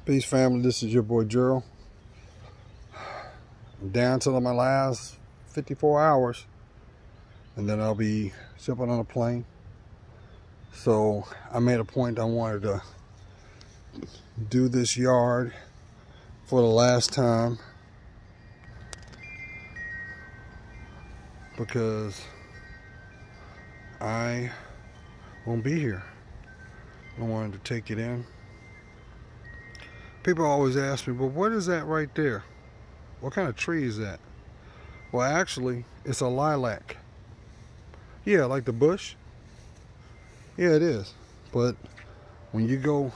Peace family, this is your boy Gerald. I'm down to my last 54 hours and then I'll be jumping on a plane. So I made a point I wanted to do this yard for the last time because I won't be here. I wanted to take it in. People always ask me, well, what is that right there? What kind of tree is that? Well, actually, it's a lilac. Yeah, like the bush. Yeah, it is. But when you go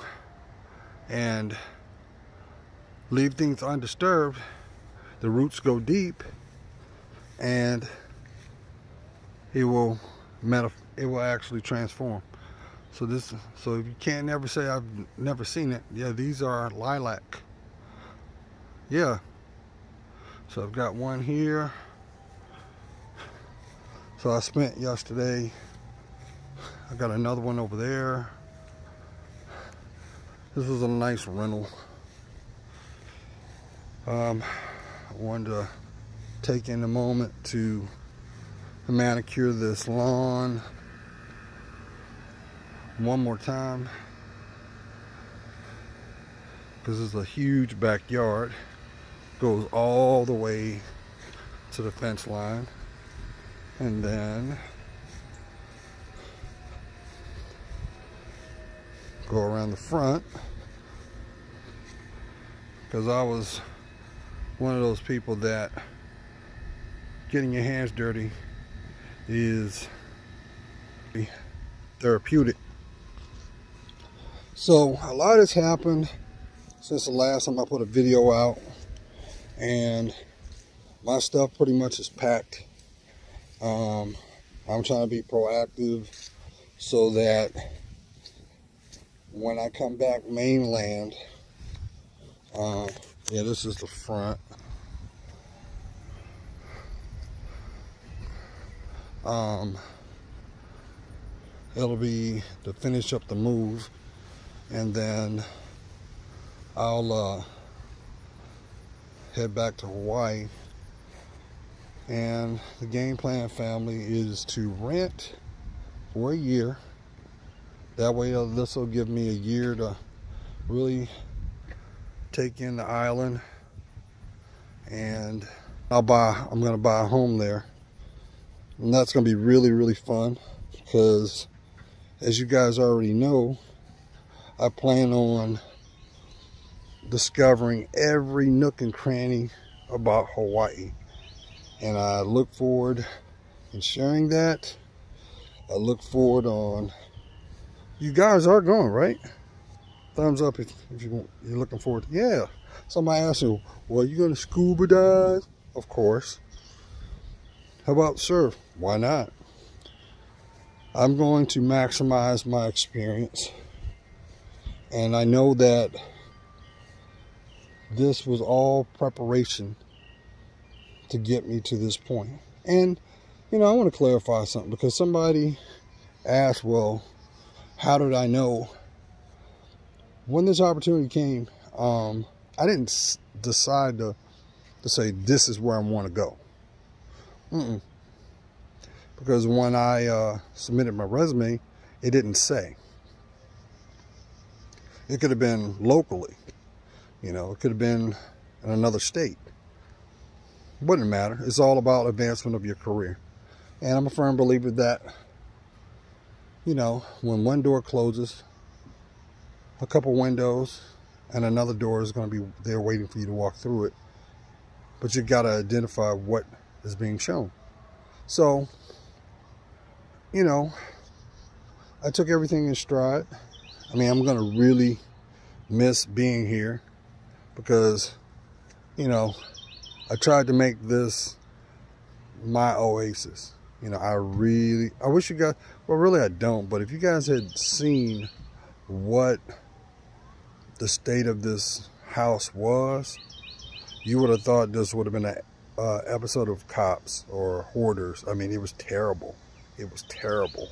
and leave things undisturbed, the roots go deep and it will actually transform. So if you can't never say I've never seen it, yeah, these are lilac. Yeah. So I've got one here. So I spent yesterday, I got another one over there. This was a nice rental. I wanted to take in a moment to manicure this lawn one more time because it's a huge backyard, goes all the way to the fence line, and then go around the front because I was one of those people that getting your hands dirty is therapeutic. So a lot has happened since the last time I put a video out, and my stuff pretty much is packed. I'm trying to be proactive so that when I come back mainland, yeah, this is the front. It'll be to finish up the move, and then I'll head back to Hawaii. And the game plan, family, is to rent for a year. That way this will give me a year to really take in the island, and I'm gonna buy a home there, and that's gonna be really, really fun because, as you guys already know, I plan on discovering every nook and cranny about Hawaii, and I look forward in sharing that. I look forward on, you guys are going, right? Thumbs up if you're looking forward to, yeah. Somebody asked me, well, you gonna scuba dive? Of course. How about surf? Why not? I'm going to maximize my experience, and I know that this was all preparation to get me to this point. And you know, I want to clarify something because somebody asked, well, how did I know? When this opportunity came, I didn't decide to say this is where I want to go. Because when I submitted my resume, it didn't say. It could have been locally, you know, it could have been in another state. Wouldn't matter. It's all about advancement of your career. And I'm a firm believer that, you know, when one door closes, a couple windows and another door is going to be there waiting for you to walk through it. But you got to identify what is being shown. So, you know, I took everything in stride. I mean, I'm going to really miss being here because, you know, I tried to make this my oasis. You know, I wish you guys, well, really I don't, but if you guys had seen what the state of this house was, you would have thought this would have been an episode of Cops or Hoarders. I mean, it was terrible. It was terrible.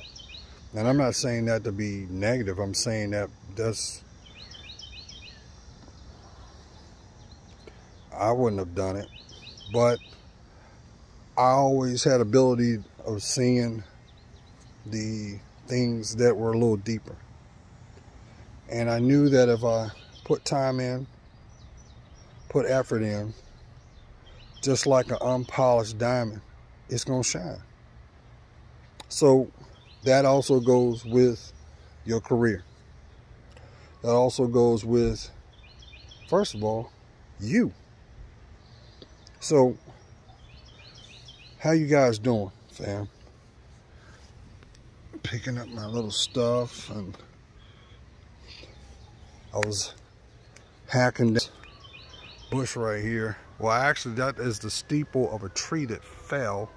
And I'm not saying that to be negative. I'm saying that that's I wouldn't have done it. But I always had ability of seeing the things that were a little deeper. And I knew that if I put time in, put effort in, just like an unpolished diamond, it's going to shine. So that also goes with your career. That also goes with, first of all, you. So, how you guys doing, fam? Picking up my little stuff, and I was hacking this bush right here. Well, actually, that is the steeple of a tree that fell,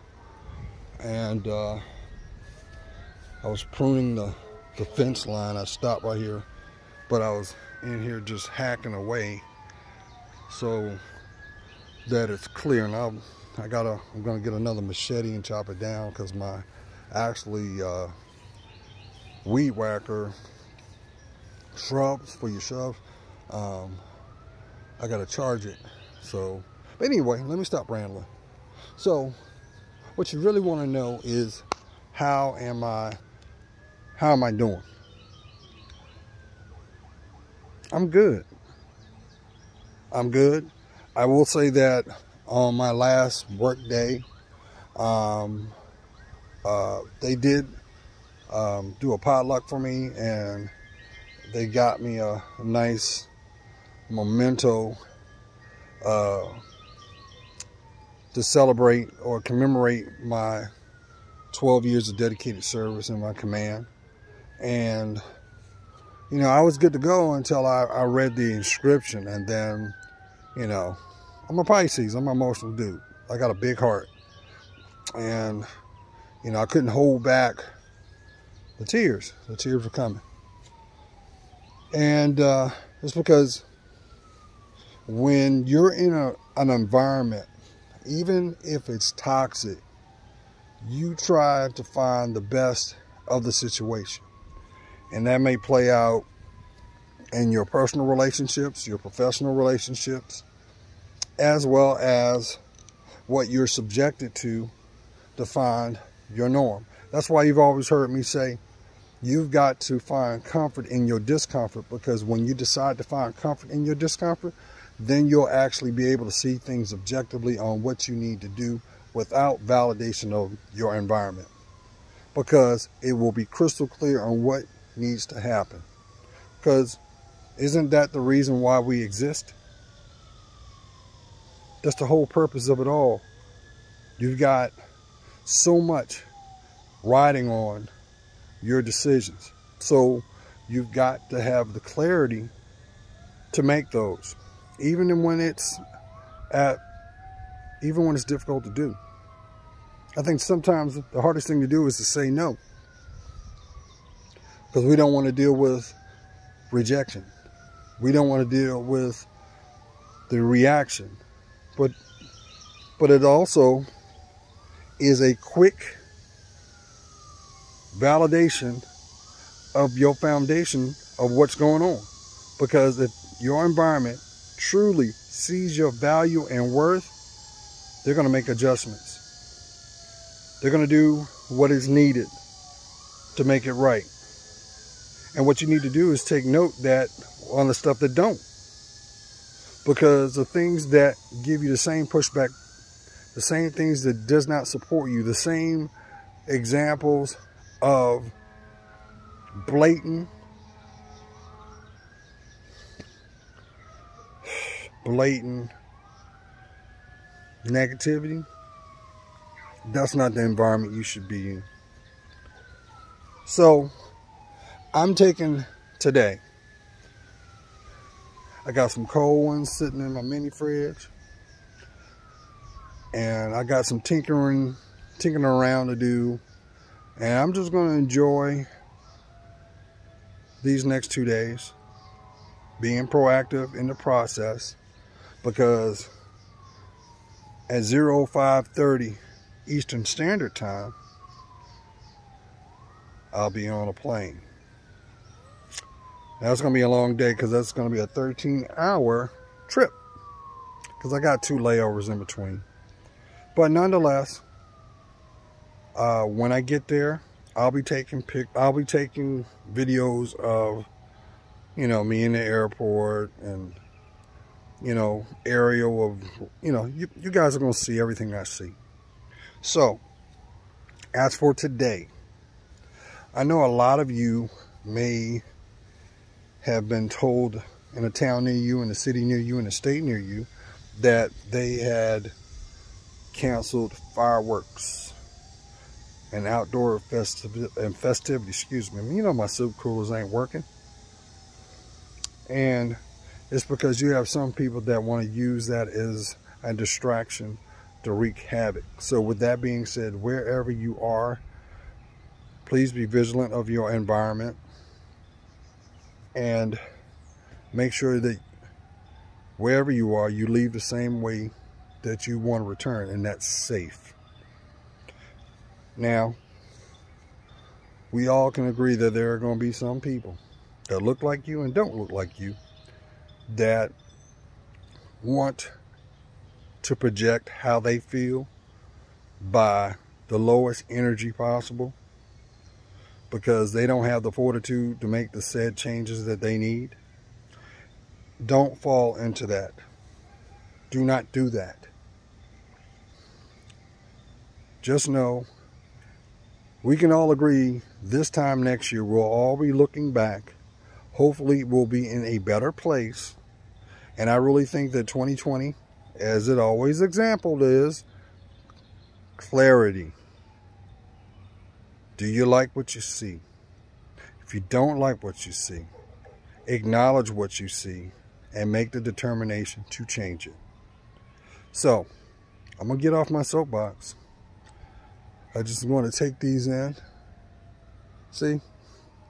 and I was pruning the fence line. I stopped right here, but I was in here just hacking away so that it's clear. And I'm gonna get another machete and chop it down, because my weed whacker shrubs for your shrubs, I gotta charge it. So, but anyway, let me stop rambling. So what you really want to know is, how am I doing? I'm good. I will say that on my last work day, they did do a potluck for me, and they got me a nice memento to celebrate or commemorate my 12 years of dedicated service in my command. And you know, I was good to go until I read the inscription, and then, you know, I'm a Pisces, I'm an emotional dude. I got a big heart, and you know, I couldn't hold back the tears. The tears were coming. And it's because when you're in an environment, even if it's toxic, you try to find the best of the situation. And that may play out in your personal relationships, your professional relationships, as well as what you're subjected to find your norm. That's why you've always heard me say, you've got to find comfort in your discomfort, because when you decide to find comfort in your discomfort, then you'll actually be able to see things objectively on what you need to do without validation of your environment, because it will be crystal clear on what needs to happen. Because isn't that the reason why we exist? That's the whole purpose of it all. You've got so much riding on your decisions, so you've got to have the clarity to make those, even when it's difficult to do. I think sometimes the hardest thing to do is to say no, because we don't want to deal with rejection. We don't want to deal with the reaction. But it also is a quick validation of your foundation of what's going on. Because if your environment truly sees your value and worth, they're going to make adjustments. They're going to do what is needed to make it right. And what you need to do is take note that on the stuff that don't. Because the things that give you the same pushback, the same things that does not support you, the same examples of blatant negativity, that's not the environment you should be in. So I'm taking today, I got some cold ones sitting in my mini fridge, and I got some tinkering around to do, and I'm just going to enjoy these next 2 days, being proactive in the process, because at 05:30 Eastern Standard Time, I'll be on a plane. Now it's going to be a long day, because that's going to be a 13-hour trip. because I got 2 layovers in between. But nonetheless, when I get there, I'll be taking videos of, you know, me in the airport, and, you know, aerial of, you know, you guys are going to see everything I see. So, as for today, I know a lot of you may have been told in a town near you, in a city near you, in a state near you, that they had canceled fireworks and outdoor festivity, excuse me. You know, my soup coolers ain't working. And it's because you have some people that want to use that as a distraction to wreak havoc. So with that being said, wherever you are, please be vigilant of your environment and make sure that wherever you are, you leave the same way that you want to return, and that's safe. Now, we all can agree that there are going to be some people that look like you and don't look like you that want to project how they feel by the lowest energy possible, because they don't have the fortitude to make the said changes that they need. Don't fall into that. Do not do that. Just know, we can all agree this time next year we'll all be looking back. Hopefully we'll be in a better place. And I really think that 2020, as it always exampled, is clarity. Do you like what you see? If you don't like what you see, acknowledge what you see and make the determination to change it. So, I'm going to get off my soapbox. I just want to take these in. See?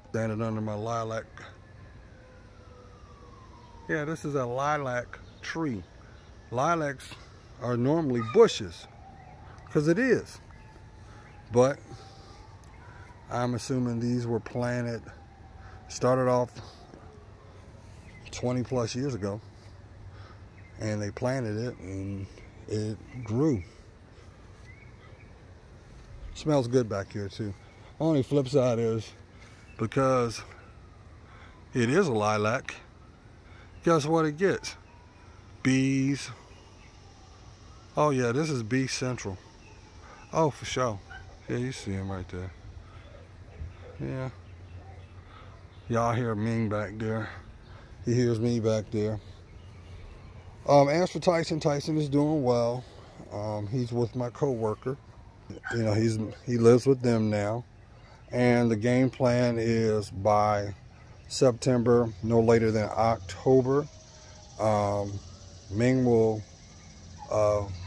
Standing under my lilac. Yeah, this is a lilac tree. Lilacs are normally bushes, because it is. But I'm assuming these were planted, started off 20 plus years ago, and they planted it and it grew. Smells good back here too. Only flip side is, because it is a lilac, guess what it gets? Bees. Oh yeah, this is bee central. Oh, for sure. Yeah, you see him right there. Yeah. Y'all hear Ming back there. He hears me back there. As for Tyson, Tyson is doing well. He's with my co-worker. You know, he lives with them now. And the game plan is by September, no later than October, Ming will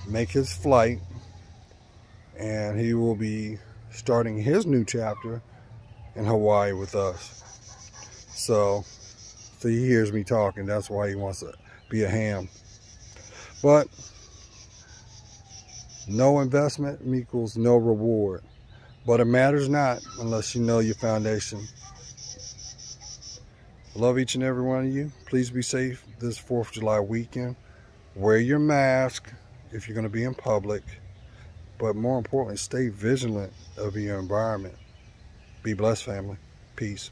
make his flight, and he will be starting his new chapter in Hawaii with us. So he hears me talking. That's why he wants to be a ham. But no investment equals no reward. But it matters not unless you know your foundation. Love each and every one of you. Please be safe this 4th of July weekend. Wear your mask if you're going to be in public. But more importantly, stay vigilant of your environment. Be blessed, family. Peace.